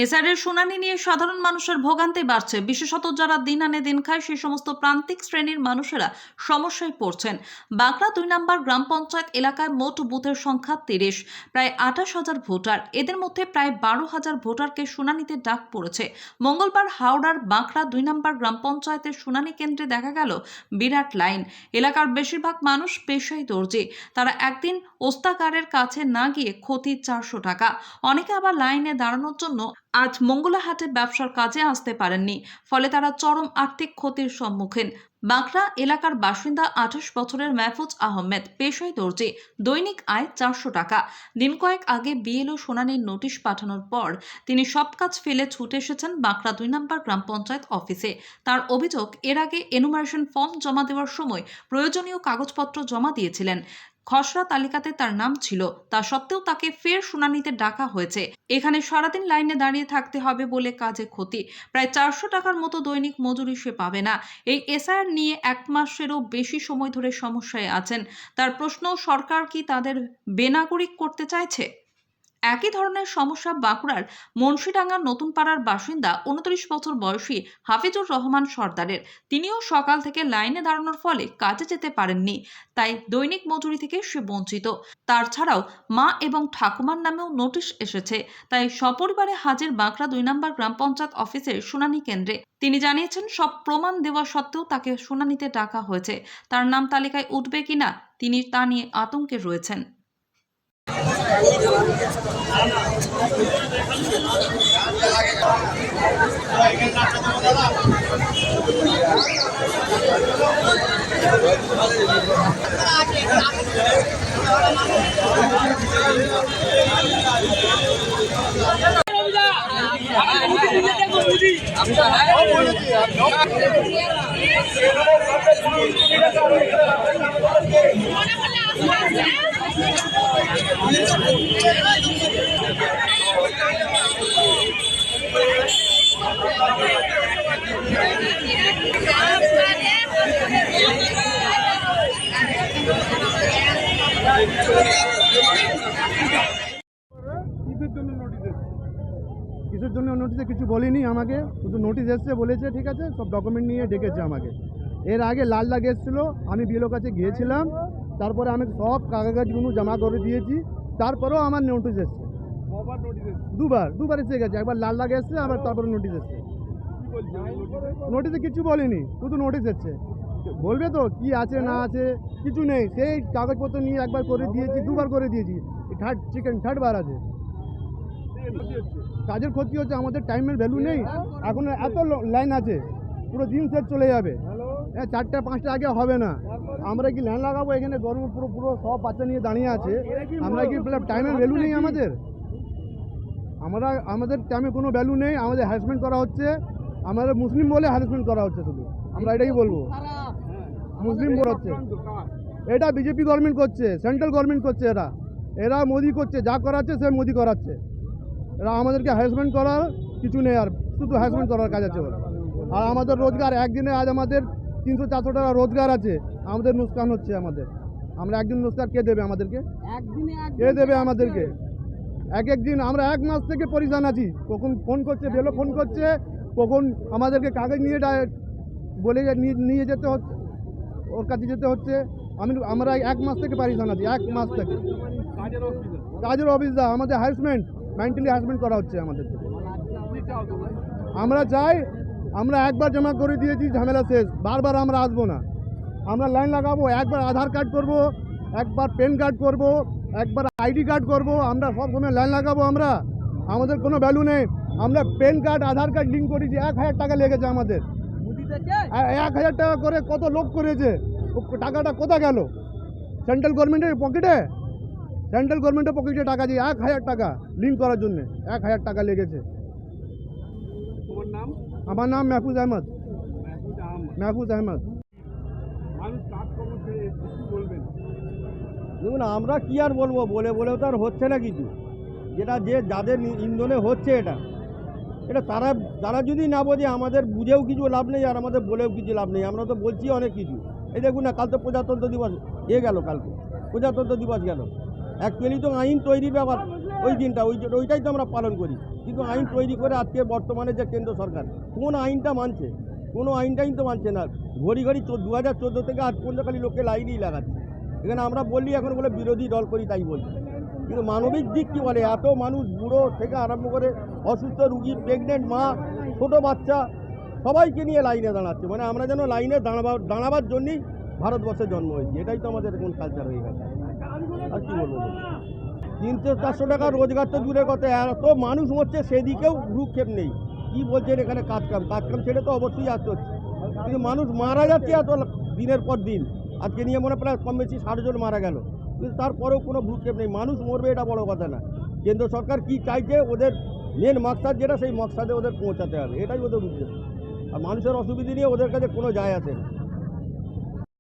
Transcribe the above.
এসআরের শুনানি নিয়ে সাধারণ মানুষের ভোগান্তি বাড়ছে, বিশেষত যারা দিন আনে দিন খায় সেই সমস্ত প্রান্তিক শ্রেণীর মানুষেরা সমস্যায় পড়ছেন। বাঁকড়া 2 নম্বর গ্রাম পঞ্চায়েত এলাকায় মোট বুথের সংখ্যা 30, প্রায় 28,000 ভোটার। এদের মধ্যে প্রায় 12,000 ভোটারকে শুনানিতে ডাক পড়েছে। মঙ্গলবার হাওড়ার বাঁকড়া 2 নম্বর গ্রাম পঞ্চায়েতের শুনানি কেন্দ্রে দেখা গেল বিরাট লাইন। এলাকার বেশিরভাগ মানুষ পেশায় দর্জি। তারা একদিন ওস্তাকারের কাছে না গিয়ে ক্ষতি 400 টাকা। অনেকে আবার লাইনে দাঁড়ানোর জন্য আজ মঙ্গলাহাটে ব্যবসার কাজে আসতে পারেননি, ফলে তারা চরম আর্থিক ক্ষতির সম্মুখীন। বাঁকড়া এলাকার বাসিন্দা 28 বছরের মাহফুজ আহমেদ, পেশায় দর্জি, দৈনিক আয় 400 টাকা। দিন কয়েক আগে বিএলও শুনানির নোটিশ পাঠানোর পর তিনি সব কাজ ফেলে ছুটে এসেছেন বাঁকড়া 2 নম্বর গ্রাম পঞ্চায়েত অফিসে। তার অভিযোগ, এর আগে এনুমারেশন ফর্ম জমা দেওয়ার সময় প্রয়োজনীয় কাগজপত্র জমা দিয়েছিলেন, খসড়া তালিকাতে তার নাম ছিল, তা সত্ত্বেও তাকে ফের শুনানিতে ডাকা হয়েছে। এখানে সারাদিন লাইনে দাঁড়িয়ে থাকতে হবে বলে কাজে ক্ষতি, প্রায় 400 টাকার মতো দৈনিক মজুরি সে পাবে না। এই এসআইআর নিয়ে 1 মাসেরও বেশি সময় ধরে সমস্যায় আছেন। তার প্রশ্ন, সরকার কি তাদের বেনাগরিক করতে চাইছে? একই ধরনের সমস্যা বাঁকুড়ার মুন্সিডাঙ্গার নতুন পাড়ার বাসিন্দা 29 বছর বয়সী হাফিজুর রহমান সর্দারের। তিনিও সকাল থেকে লাইনে দাঁড়ানোর ফলে কাজে যেতে পারেননি, তাই দৈনিক মজুরি থেকে সে বঞ্চিত। তার ছাড়াও মা এবং ঠাকুমার নামেও নোটিশ এসেছে, তাই সপরিবারে হাজির বাঁকড়া 2 নম্বর গ্রাম পঞ্চায়েত অফিসের শুনানি কেন্দ্রে। তিনি জানিয়েছেন, সব প্রমাণ দেওয়া সত্ত্বেও তাকে শুনানিতে ডাকা হয়েছে। তার নাম তালিকায় উঠবে কিনা তিনি তা নিয়ে আতঙ্কে রয়েছেন। কিসের জন্য নোটিশে কিছু বলেনি আমাকে, শুধু নোটিশ এসছে, বলেছে ঠিক আছে সব ডকুমেন্ট নিয়ে ডেকেছে আমাকে। এর আগে লাল দাগ এসেছিলো, আমি বিএলও কাছে গিয়েছিলাম, তারপরে আমি সব কাগজগুলো জমা করে দিয়েছি, তারপরেও আমার নোটিশ এসছে। দুবার এসে গেছে, একবার লাল দাগ এসছে, আবার তারপরে নোটিশ এসছে। নোটিশে কিছু বলেনি, শুধু নোটিশ এসছে। বলবে তো কি আছে না আছে, কিছু নেই। সেই কাগজপত্র নিয়ে একবার করে দিয়েছি, দুবার করে দিয়েছি, থার্ড বার আছে। কাজের ক্ষতি হচ্ছে, আমাদের টাইমের ভ্যালু নেই। এখন এত লাইন আছে, পুরো দিন শেষ চলে যাবে। 4টা 5টা আগে হবে না। আমরা কি লাইন লাগাবো এখানে? গরম পুরো পুরো সব বাচ্চা নিয়ে দাঁড়িয়ে আছে, আমরা কি টাইমের ভ্যালু নেই আমাদের? আমাদের টাইমে কোনো ভ্যালু নেই, আমাদের হ্যারাসমেন্ট করা হচ্ছে। আমাদের মুসলিম বলে হ্যারাসমেন্ট করা হচ্ছে শুধু, আমরা এটাই বলবো। মুসলিম বলে হচ্ছে, এটা বিজেপি গভর্নমেন্ট করছে, সেন্ট্রাল গভর্নমেন্ট করছে, এরা মোদি করছে, যা করাচ্ছে সে মোদি করাচ্ছে। এরা আমাদেরকে হ্যারাসমেন্ট করার কিছু নেই, আর শুধু হ্যারাসমেন্ট করার কাজ আছে ওরা। আর আমাদের রোজগার একদিনে, আজ আমাদের 300-400 টাকা রোজগার আছে, আমাদের নুকসান হচ্ছে। আমরা একদিন রোজগার কে দেবে আমাদেরকে? কে দেবে আমাদেরকে? এক দিন আমরা 1 মাস থেকে পরিশান আছি। কখন ফোন করছে, বেলো ফোন করছে, কখন আমাদেরকে কাগজ নিয়ে বলে নিয়ে যেতে হচ্ছে, ওর কাছে যেতে হচ্ছে। আমরা 1 মাস থেকে পরিশান আছি, 1 মাস থেকে। কাজের অফিসদা আমাদের হ্যারাসমেন্ট, মেন্টালি হ্যারাসমেন্ট করা হচ্ছে আমাদের। আমরা চাই, আমরা একবার জমা করে দিয়েছি, ঝামেলা শেষ, বারবার আমরা আসবো না। আমরা লাইন লাগাবো, একবার আধার কার্ড করব, একবার প্যান কার্ড করব, একবার আইডি কার্ড করব, আমরা সব সময় লাইন লাগাবো। আমাদের কোনো ভ্যালু নেই। আমরা প্যান কার্ড আধার কার্ড লিঙ্ক করেছি, 1000 টাকা লেগেছে আমাদের। 1000 টাকা করে কত লোক করেছে, টাকাটা কোথা গেল? সেন্ট্রাল গভর্নমেন্টের পকেটে? সেন্ট্রাল গভর্নমেন্টের পকেটে টাকা দিয়ে 1000 টাকা লিঙ্ক করার জন্য 1000 টাকা লেগেছে। আমার নাম মাহফুজ আহমদ। দেখুন, আমরা কি আর বলবো, বলেও তো আর হচ্ছে না কিছু। যাদের ইন্ধনে হচ্ছে এটা তারা যদি না বোঝে, আমাদের বুঝেও কিছু লাভ নেই, আর আমাদের বলেও কিছু লাভ নেই। আমরা তো বলছি অনেক কিছু। এই দেখুন না, কাল তো প্রজাতন্ত্র দিবস গেল, কালকে প্রজাতন্ত্র দিবস গেল। অ্যাকচুয়ালি তো আইন তৈরির ব্যাপার, ওই দিনটা ওইটাই তো আমরা পালন করি। কিন্তু আইন তৈরি করে আজকে বর্তমানে যে কেন্দ্র সরকার কোন আইনটা মানছে? কোনো আইনটাই তো মানছে না। ঘড়ি ঘড়ি 2014 থেকে আজ পর্যন্ত খালি লোকে লাইনই লাগাচ্ছে। এখানে আমরা বললি এখন বলে বিরোধী দল করি তাই বলছি, কিন্তু মানবিক দিক কী বলে? এত মানুষ বুড়ো থেকে আরম্ভ করে অসুস্থ রুগী, প্রেগনেন্ট মা, ছোট বাচ্চা সবাইকে নিয়ে লাইনে দাঁড়াচ্ছে। মানে আমরা যেন লাইনে দাঁড়াবার জন্যই ভারতবর্ষে জন্ম হয়েছি। এটাই তো আমাদের এখন কালচার হয়ে গেছে। আর কী বলবো? 300-400 টাকা রোজগার তো দূরের কথা, এত মানুষ মরছে সেদিকেও ভ্রুক্ষেপ নেই। কি বলছেন এখানে কাজকাম ছেড়ে তো অবশ্যই আসতে হচ্ছে, কিন্তু মানুষ মারা যাচ্ছে এত দিনের পর দিন। আজকে নিয়ে মনে প্রায় কম বেশি 60 জন মারা গেল, কিন্তু তারপরেও কোনো ভ্রুক্ষেপ নেই। মানুষ মরবে এটা বড় কথা না, কেন্দ্র সরকার কি চাইছে ওদের মেন মকসাদ যেটা, সেই মকসাদে ওদের পৌঁছাতে হবে, এটাই ওদের উদ্দেশ্য। আর মানুষের অসুবিধা নিয়ে ওদের কাছে কোনো যায় আসে না।